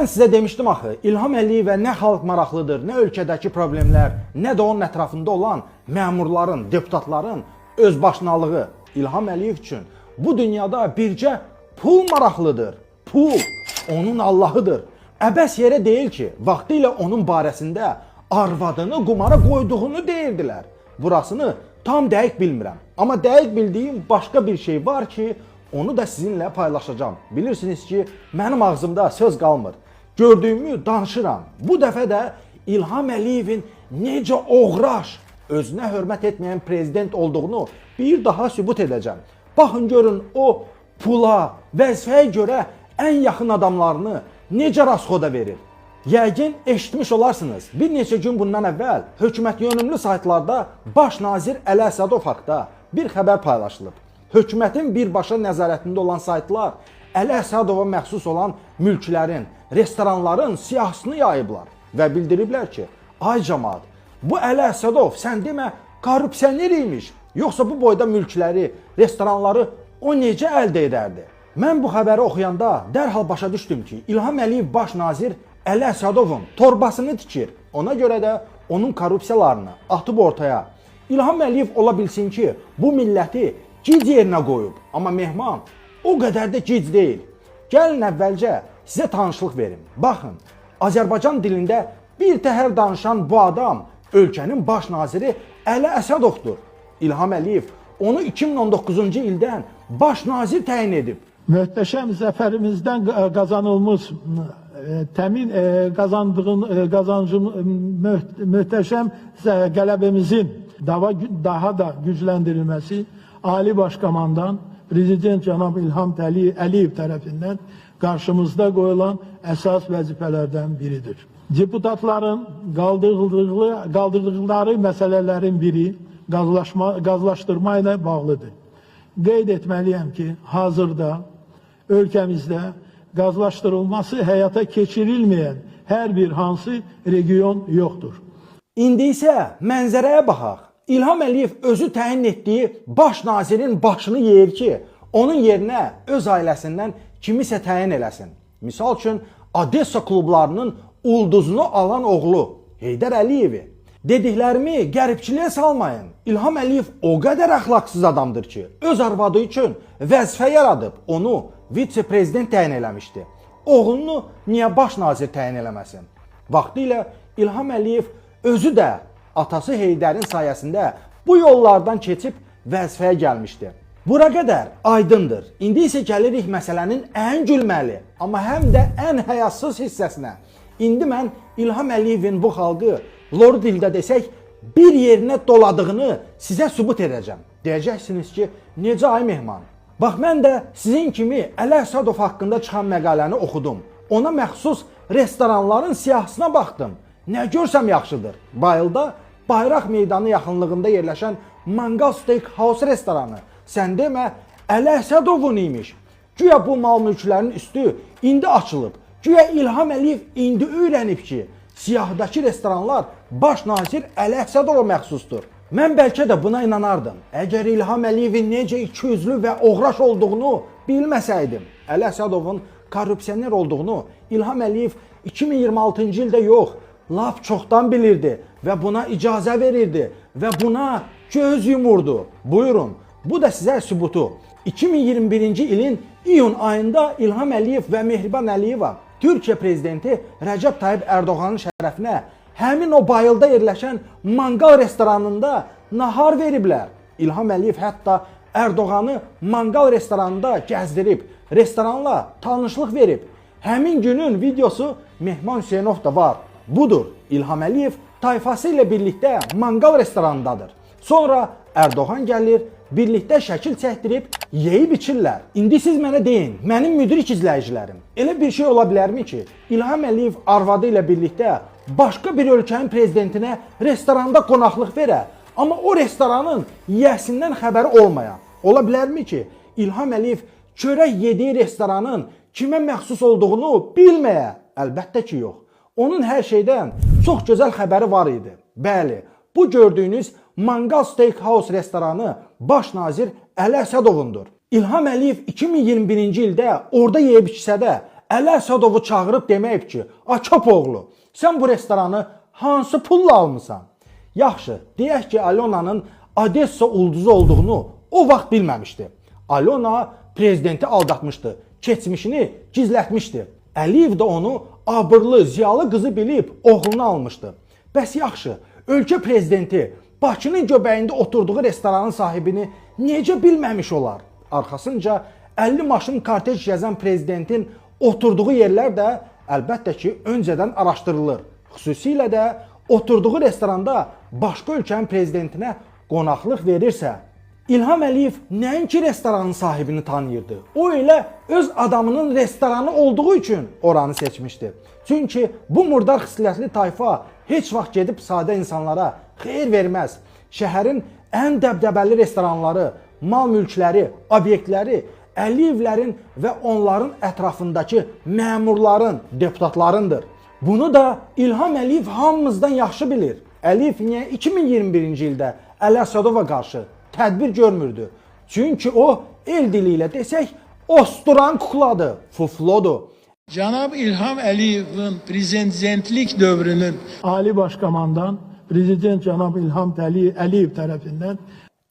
Mən sizə demişdim axı, İlham Əliyevə nə xalq maraqlıdır, nə ölkədəki problemlər, nə də onun ətrafında olan məmurların, deputatların özbaşınalığı. İlham Əliyev üçün bu dünyada bircə pul maraqlıdır. Pul onun Allahıdır. Əbəs yerə deyil ki, vaxtilə onun barəsində arvadını qumara qoyduğunu deyirdilər. Burasını tam dəqiq bilmirəm. Amma dəqiq bildiyim başqa bir şey var ki, onu da sizinlə paylaşacağım. Bilirsiniz ki, mənim ağzımda söz qalmır. Gördüyümü danışıram. Bu dəfə də İlham Əliyevin necə oğraş, özünə hörmət etməyən prezident olduğunu bir daha sübut edəcəm. Baxın görün o pula, vəzifəyə görə ən yaxın adamlarını necə rasxoda verir. Yəqin eşitmiş olarsınız. Bir neçə gün bundan əvvəl hökumət yönümlü saytlarda baş nazir Əli Əsədov haqda bir xəbər paylaşılıb. Hökumətin birbaşa nəzarətində olan saytlar Əli Əsədova məxsus olan mülklərin, restoranların siyahısını yayıblar və bildiriblər ki, ay cəmaət, bu Əli Əsədov sən demə korrupsioner imiş, yoxsa bu boyda mülkləri, restoranları o necə əldə edərdi? Mən bu xəbəri oxuyanda dərhal başa düşdüm ki, İlham Əliyev baş nazir Əli Əsədovun torbasını tikir. Ona görə də onun korrupsiyalarını atıb ortaya. İlham Əliyev ola bilsin ki, bu milləti gic yerinə qoyub. Amma Mehman o qədər də gic deyil. Gəlin əvvəlcə sizə tanışlıq verim. Baxın, Azərbaycan dilində bir təhər danışan bu adam ölkənin baş naziri Əli Əsədovdur. İlham Əliyev onu 2019-cu ildən baş nazir təyin edib. Möhtəşəm zəfərimizdən qazanılmış təmin qazancın möhtəşəm qələbəmizin daha da gücləndirilməsi Ali Başkomandan Prezident cənab İlham Əliyev tərəfindən qarşımızda qoyulan əsas vəzifələrdən biridir. Deputatların qaldırdıqları məsələlərin biri qazlaşdırma ilə bağlıdır. Qeyd etməliyəm ki, hazırda ölkəmizdə qazlaşdırılması həyata keçirilməyən hər bir hansı region yoxdur. İndi isə mənzərəyə baxaq. İlham Əliyev özü təyin etdiyi baş nazirin başını yeyir ki, onun yerinə öz ailəsindən kimisə təyin eləsin. Misal üçün, Odessa klublarının ulduzunu alan oğlu Heydər Əliyevi. Dediklərimi qəribçiliyə salmayın. İlham Əliyev o qədər əxlaqsız adamdır ki, öz arvadı üçün vəzifə yaradıb, onu vitse-prezident təyin eləmişdi. Oğlunu niyə baş nazir təyin eləməsin? Vaxtilə İlham Əliyev özü də atası Heydərin sayəsində bu yollardan keçib vəzifəyə gəlmişdi. Bura qədər aydındır. İndi isə gəlirik məsələnin ən gülməli, amma həm də ən həyasız hissəsinə. İndi mən İlham Əliyevin bu xalqı, lor dildə desək, bir yerinə doladığını sizə sübut edəcəm. Deyəcəksiniz ki, necə ay Mehman? Bax, mən də sizin kimi Əli Əsədov haqqında çıxan məqaləni oxudum. Ona məxsus restoranların siyahısına baxdım. Nə görsəm yaxşıdır. Bayılda Bayraq meydanı yaxınlığında yerləşən Mangal Steakhouse restoranı. Sən demə, Əli Əsədovun imiş. Güya bu mal mülklərin üstü indi açılıb. Güya İlham Əliyev indi öyrənib ki, siyahdakı restoranlar baş nazir Əli Əsədova məxsusdur. Mən bəlkə də buna inanardım. Əgər İlham Əliyevin necə ikiyüzlü və oğraş olduğunu bilməsəydim, Əli Əsədovun korrupsioner olduğunu İlham Əliyev 2026-cı ildə yox, lap çoxdan bilirdi və buna icazə verirdi və buna göz yumurdu. Buyurun, bu da sizə sübutu. 2021-ci ilin iyun ayında İlham Əliyev və Mehriban Əliyeva Türkiyə prezidenti Rəcəb Tayyip Ərdoğanın şərəfinə həmin o bayılda yerləşən mangal restoranında nahar veriblər. İlham Əliyev hətta Ərdoğanı mangal restoranında gəzdirib, restoranla tanışlıq verib. Həmin günün videosu Mehman Hüseynov da var. Budur, İlham Əliyev tayfası ilə birlikdə mangal restoranındadır. Sonra Ərdoğan gəlir, birlikdə şəkil çəkdirib, yeyib içirlər. İndi siz mənə deyin, mənim müdrik izləyicilərim, elə bir şey ola bilərmi ki, İlham Əliyev arvadı ilə birlikdə başqa bir ölkənin prezidentinə restoranda qonaqlıq verə, amma o restoranın yiyəsindən xəbəri olmayan? Ola bilərmi ki, İlham Əliyev çörək yediyi restoranın kimə məxsus olduğunu bilməyə? Əlbəttə ki, yox. Onun hər şeydən çox gözəl xəbəri var idi. Bəli, bu gördüyünüz Mangal Steakhouse restoranı baş nazir Əli Əsədovundur. İlham Əliyev 2021-ci ildə orada yeyib içsə də, Əli Əsədovu çağırıb deməyib ki, "Akop oğlu, sən bu restoranı hansı pulla almısan?" Yaxşı, deyək ki, Alyonanın Odessa ulduzu olduğunu o vaxt bilməmişdi. Alyona prezidenti aldatmışdı, keçmişini gizlətmişdi. Əliyev də onu abırlı, ziyalı qızı bilib oğlunu almışdı. Bəs yaxşı, ölkə prezidenti Bakının göbəyində oturduğu restoranın sahibini necə bilməmiş olar? Arxasınca 50 maşın kortej gəzən prezidentin oturduğu yerlər də əlbəttə ki, öncədən araşdırılır. Xüsusilə də oturduğu restoranda başqa ölkənin prezidentinə qonaqlıq verirsə, İlham Əliyev nəinki restoranın sahibini tanıyırdı. O elə öz adamının restoranı olduğu üçün oranı seçmişdi. Çünki bu murdar xislətli tayfa heç vaxt gedib sadə insanlara xeyir verməz. Şəhərin ən dəbdəbəli restoranları, mal mülkləri, obyektləri Əliyevlərin və onların ətrafındakı məmurların, deputatlarındır. Bunu da İlham Əliyev hamımızdan yaxşı bilir. Əliyev niyə 2021-ci ildə Əli Əsədova qarşı tədbir görmürdü? Çünki o el dili ilə desək, osturan kukladır, fuflodur. Cənab İlham Əliyevin prezidentlik dövrünün Ali Başkomandan Prezident Cənab İlham Əliyev tərəfindən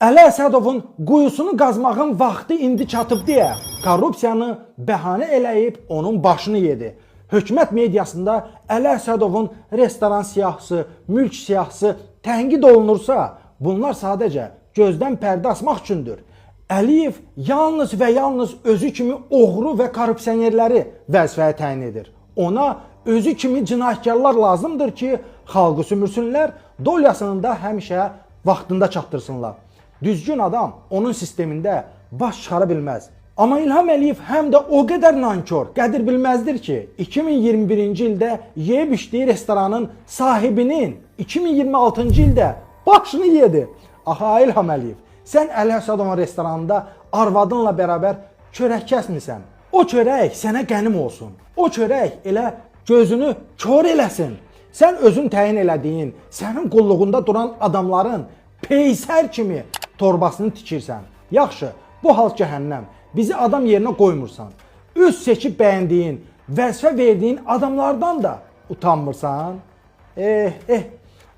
Əli Əsədovun quyusunu qazmağın vaxtı indi çatıb deyə korrupsiyanı bəhanə eləyib onun başını yedi. Hökumət mediasında Əli Əsədovun restoran siyahısı, mülk siyahısı tənqid olunursa, bunlar sadəcə gözdən pərdə asmaq üçündür. Əliyev yalnız və yalnız özü kimi oğru və korrupsionerləri vəzifəyə təyin edir. Ona özü kimi cinayətkarlar lazımdır ki, xalqı sümürsünlər, dolyasını da həmişə vaxtında çatdırsınlar. Düzgün adam onun sistemində baş çıxara bilməz. Amma İlham Əliyev həm də o qədər nankor, qədir bilməzdir ki, 2021-ci ildə yeyib içdiyi restoranın sahibinin 2026-cı ildə başını yedi. Aha İlham Əliyev, sən Əli Əsədovun restoranında arvadınla bərabər çörək kəsmisən. O çörək sənə qənim olsun. O çörək elə gözünü kör eləsin. Sən özün təyin elədiyin, sənin qulluğunda duran adamların peysər kimi torbasını tikirsən. Yaxşı, bu hal cəhənnəm. Bizi adam yerinə qoymursan. Öz seçib bəyəndiyin, vəzifə verdiyin adamlardan da utanmırsan.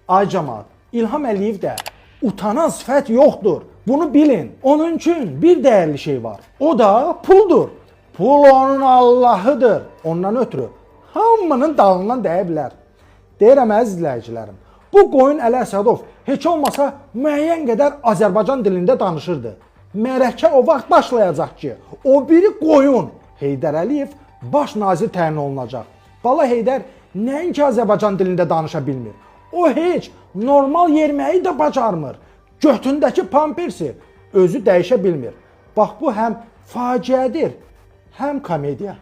Ay cəmaat, İlham Əliyev də utanan sifət yoxdur. Bunu bilin. Onun üçün bir dəyərli şey var. O da puldur. Pul onun Allahıdır. Ondan ötürü hamının dalından dəyə bilər. Deyirəm əziz izləyicilərim, bu qoyun Əli Əsədov heç olmasa müəyyən qədər Azərbaycan dilində danışırdı. Mərəkə o vaxt başlayacaq ki, o biri qoyun Heydər Əliyev baş nazir təyin olunacaq. Bala Heydər nəinki Azərbaycan dilində danışa bilmir. O heç normal yerməyi də bacarmır. Götündəki pampersi özü dəyişə bilmir. Bax bu həm faciədir, həm komediya.